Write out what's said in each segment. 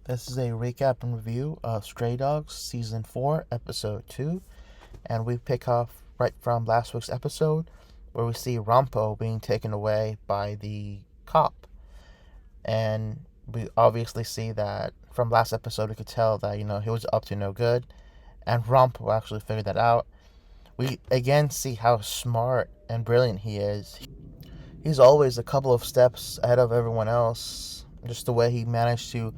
This is a recap and review of Stray Dogs Season 4, Episode 2, and we pick up right from last week's episode where we see Ranpo being taken away by the cop. And we obviously see that from last episode we could tell that, he was up to no good, and Ranpo actually figured that out. We again see how smart and brilliant he is. He's always a couple of steps ahead of everyone else, just the way he managed to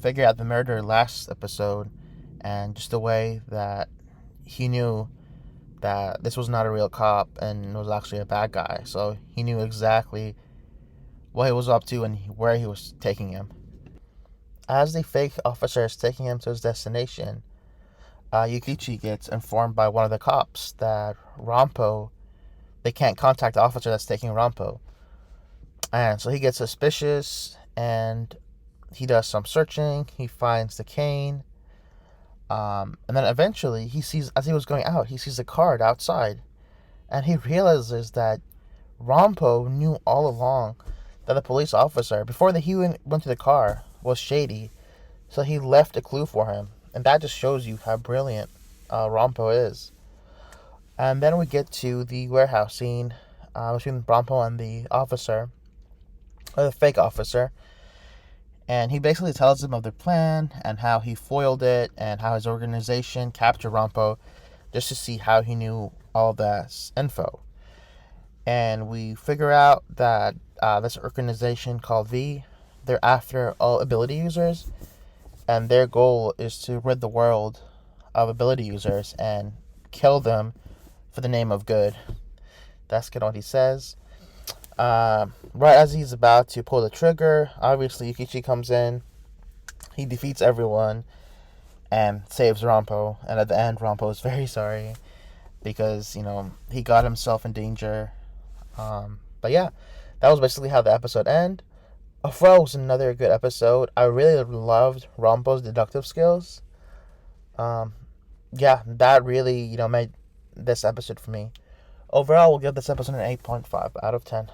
figure out the murder last episode, and just the way that he knew that this was not a real cop and was actually a bad guy. So he knew exactly what he was up to and where he was taking him. As the fake officer is taking him to his destination, Yukichi gets informed by one of the cops that they can't contact the officer that's taking Ranpo. And so he gets suspicious and he does some searching. He finds the cane. And then eventually as he was going out, he sees a card outside. And he realizes that Ranpo knew all along that the police officer, before he went to the car, was shady. So he left a clue for him. And that just shows you how brilliant Ranpo is. And then we get to the warehouse scene between Ranpo and the officer, or the fake officer. And he basically tells them of their plan and how he foiled it and how his organization captured Ranpo just to see how he knew all that info. And we figure out that this organization called V, they're after all ability users, and their goal is to rid the world of ability users and kill them for the name of good. That's kind of what he says. Right as he's about to pull the trigger, obviously Yukichi comes in. He defeats everyone and saves Ranpo. And at the end, Ranpo is very sorry because, he got himself in danger. But yeah, that was basically how the episode ended. Overall, it was another good episode. I really loved Ranpo's deductive skills. That really, made this episode for me. Overall, we'll give this episode an 8.5 out of 10.